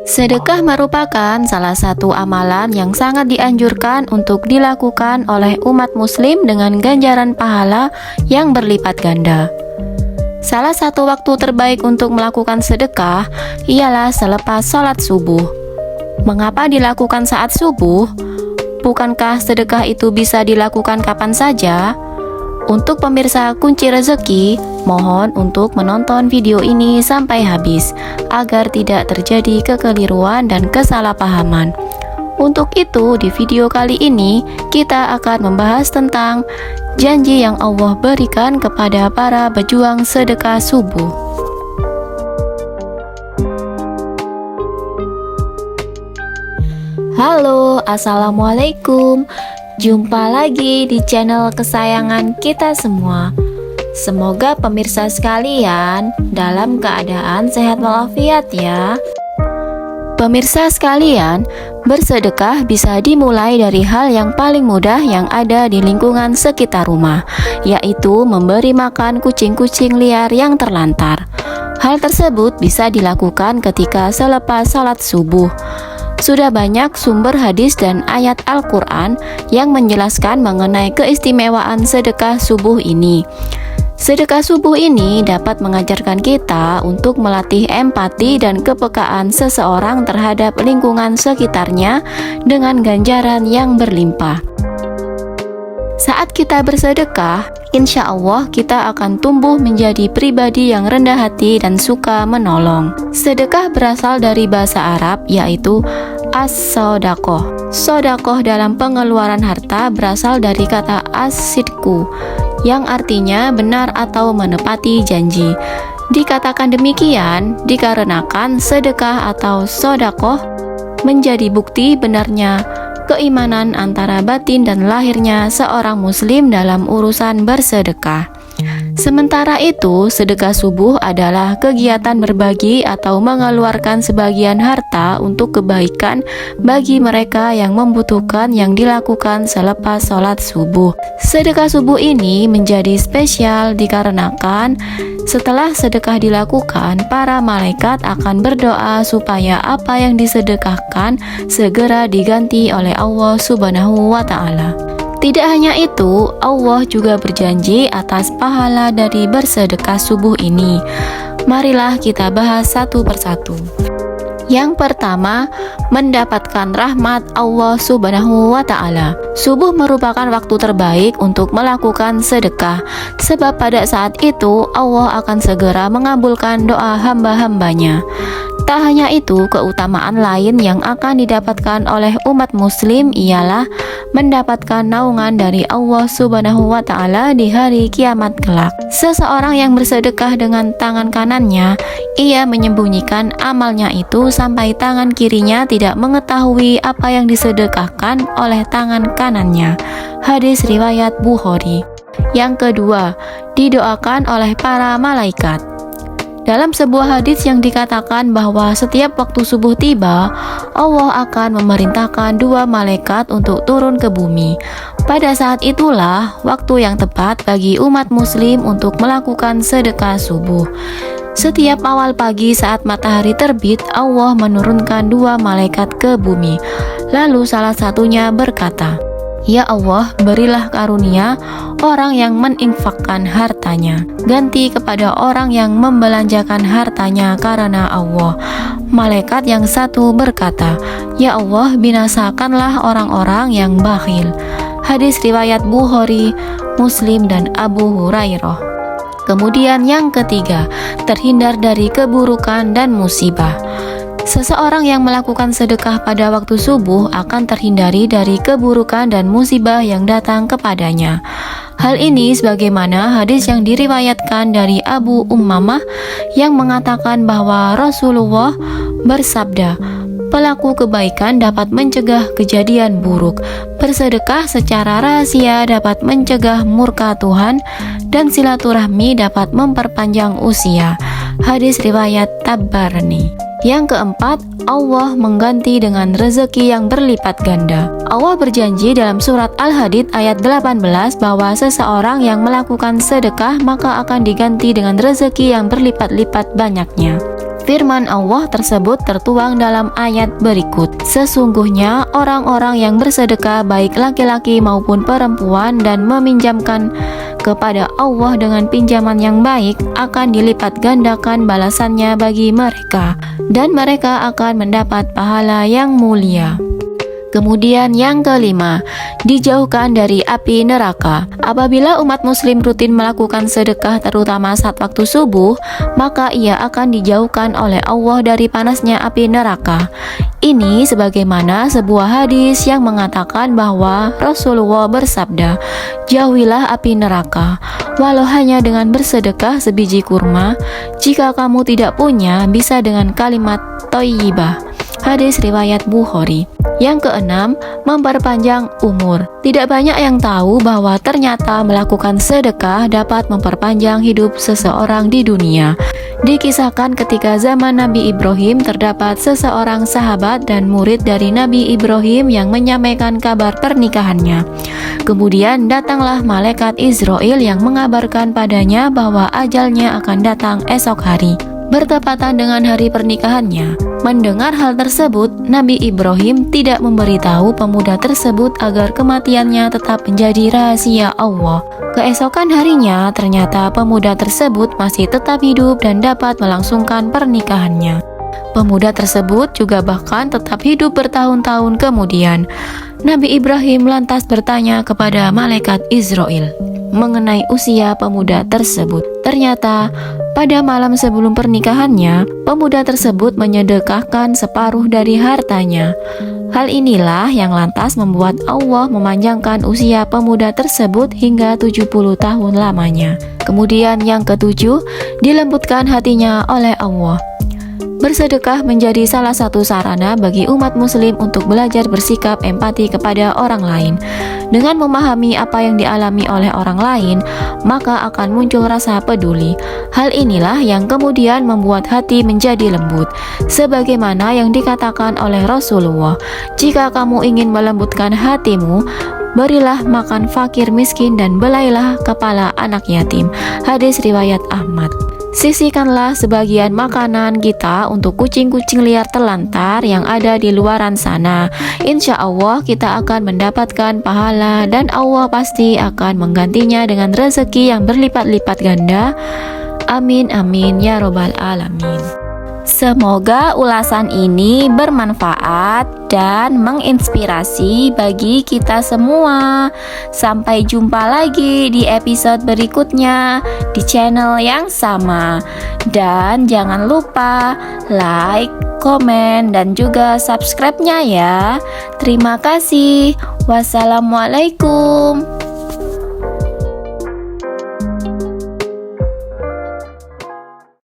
Sedekah merupakan salah satu amalan yang sangat dianjurkan untuk dilakukan oleh umat muslim dengan ganjaran pahala yang berlipat ganda. Salah satu waktu terbaik untuk melakukan sedekah ialah selepas sholat subuh. Mengapa dilakukan saat subuh? Bukankah sedekah itu bisa dilakukan kapan saja? Untuk pemirsa kunci rezeki, mohon untuk menonton video ini sampai habis agar tidak terjadi kekeliruan dan kesalahpahaman. Untuk itu, di video kali ini kita akan membahas tentang janji yang Allah berikan kepada para pejuang sedekah subuh. Halo, assalamualaikum. Jumpa lagi di channel kesayangan kita semua. Semoga pemirsa sekalian dalam keadaan sehat walafiat ya. Pemirsa sekalian, bersedekah bisa dimulai dari hal yang paling mudah yang ada di lingkungan sekitar rumah, yaitu memberi makan kucing-kucing liar yang terlantar. Hal tersebut bisa dilakukan ketika selepas salat subuh. Sudah banyak sumber hadis dan ayat Al-Quran yang menjelaskan mengenai keistimewaan sedekah subuh ini. Sedekah subuh ini dapat mengajarkan kita untuk melatih empati dan kepekaan seseorang terhadap lingkungan sekitarnya dengan ganjaran yang berlimpah. Saat kita bersedekah, insya Allah kita akan tumbuh menjadi pribadi yang rendah hati dan suka menolong. Sedekah berasal dari bahasa Arab, yaitu as-sodakoh. Sodakoh dalam pengeluaran harta berasal dari kata as-sidku, yang artinya benar atau menepati janji. Dikatakan demikian dikarenakan sedekah atau sodakoh menjadi bukti benarnya keimanan antara batin dan lahirnya seorang muslim dalam urusan bersedekah. Sementara itu, sedekah subuh adalah kegiatan berbagi atau mengeluarkan sebagian harta untuk kebaikan bagi mereka yang membutuhkan yang dilakukan selepas sholat subuh. Sedekah subuh ini menjadi spesial dikarenakan setelah sedekah dilakukan, para malaikat akan berdoa supaya apa yang disedekahkan segera diganti oleh Allah Subhanahu wa Ta'ala. Tidak hanya itu, Allah juga berjanji atas pahala dari bersedekah subuh ini. Marilah kita bahas satu persatu. Yang pertama, mendapatkan rahmat Allah Subhanahu wa Ta'ala. Subuh merupakan waktu terbaik untuk melakukan sedekah, sebab pada saat itu Allah akan segera mengabulkan doa hamba-hambanya. Tak hanya itu, keutamaan lain yang akan didapatkan oleh umat muslim ialah mendapatkan naungan dari Allah Subhanahu wa Ta'ala di hari kiamat kelak. Seseorang yang bersedekah dengan tangan kanannya, ia menyembunyikan amalnya itu sampai tangan kirinya tidak mengetahui apa yang disedekahkan oleh tangan kanannya. Hadis riwayat Bukhari. Yang kedua, didoakan oleh para malaikat. Dalam sebuah hadis yang dikatakan bahwa setiap waktu subuh tiba, Allah akan memerintahkan dua malaikat untuk turun ke bumi. Pada saat itulah waktu yang tepat bagi umat muslim untuk melakukan sedekah subuh. Setiap awal pagi saat matahari terbit, Allah menurunkan dua malaikat ke bumi. Lalu salah satunya berkata, "Ya Allah, berilah karunia orang yang meninfakkan hartanya, ganti kepada orang yang membelanjakan hartanya karena Allah." Malaikat yang satu berkata, "Ya Allah, binasakanlah orang-orang yang bakhil." Hadis riwayat Bukhari, Muslim, dan Abu Hurairah. Kemudian yang ketiga, terhindar dari keburukan dan musibah. Seseorang yang melakukan sedekah pada waktu subuh akan terhindari dari keburukan dan musibah yang datang kepadanya. Hal ini sebagaimana hadis yang diriwayatkan dari Abu Ummamah yang mengatakan bahwa Rasulullah bersabda, "Pelaku kebaikan dapat mencegah kejadian buruk. Bersedekah secara rahasia dapat mencegah murka Tuhan, dan silaturahmi dapat memperpanjang usia." Hadis riwayat Tabarani. Yang keempat, Allah mengganti dengan rezeki yang berlipat ganda. Allah berjanji dalam surat Al-Hadid ayat 18 bahwa seseorang yang melakukan sedekah maka akan diganti dengan rezeki yang berlipat-lipat banyaknya. Firman Allah tersebut tertuang dalam ayat berikut. Sesungguhnya orang-orang yang bersedekah baik laki-laki maupun perempuan dan meminjamkan kepada Allah dengan pinjaman yang baik akan dilipat gandakan balasannya bagi mereka dan mereka akan mendapat pahala yang mulia. Kemudian yang kelima, dijauhkan dari api neraka. Apabila umat muslim rutin melakukan sedekah terutama saat waktu subuh, maka ia akan dijauhkan oleh Allah dari panasnya api neraka. Ini sebagaimana sebuah hadis yang mengatakan bahwa Rasulullah bersabda, "Jauhilah api neraka, walau hanya dengan bersedekah sebiji kurma. Jika kamu tidak punya, bisa dengan kalimat thayyibah." Hadis riwayat Bukhari. Yang keenam, memperpanjang umur. Tidak banyak yang tahu bahwa ternyata melakukan sedekah dapat memperpanjang hidup seseorang di dunia. Dikisahkan ketika zaman Nabi Ibrahim terdapat seseorang sahabat dan murid dari Nabi Ibrahim yang menyampaikan kabar pernikahannya. Kemudian datanglah malaikat Israel yang mengabarkan padanya bahwa ajalnya akan datang esok hari, bertepatan dengan hari pernikahannya. Mendengar hal tersebut, Nabi Ibrahim tidak memberitahu pemuda tersebut agar kematiannya tetap menjadi rahasia Allah. Keesokan harinya, ternyata pemuda tersebut masih tetap hidup dan dapat melangsungkan pernikahannya. Pemuda tersebut juga bahkan tetap hidup bertahun-tahun kemudian. Nabi Ibrahim lantas bertanya kepada malaikat Israel mengenai usia pemuda tersebut. Ternyata pada malam sebelum pernikahannya, pemuda tersebut menyedekahkan separuh dari hartanya. Hal inilah yang lantas membuat Allah memanjangkan usia pemuda tersebut hingga 70 tahun lamanya. Kemudian yang ketujuh, dilembutkan hatinya oleh Allah. Bersedekah menjadi salah satu sarana bagi umat muslim untuk belajar bersikap empati kepada orang lain. Dengan memahami apa yang dialami oleh orang lain, maka akan muncul rasa peduli. Hal inilah yang kemudian membuat hati menjadi lembut. Sebagaimana yang dikatakan oleh Rasulullah, "Jika kamu ingin melembutkan hatimu, berilah makan fakir miskin dan belailah kepala anak yatim." Hadis riwayat Ahmad. Sisihkanlah sebagian makanan kita untuk kucing-kucing liar terlantar yang ada di luaran sana. Insya Allah kita akan mendapatkan pahala dan Allah pasti akan menggantinya dengan rezeki yang berlipat-lipat ganda. Amin amin ya robbal alamin. Semoga ulasan ini bermanfaat dan menginspirasi bagi kita semua. Sampai jumpa lagi di episode berikutnya di channel yang sama. Dan jangan lupa like, komen, dan juga subscribe-nya ya. Terima kasih. Wassalamualaikum.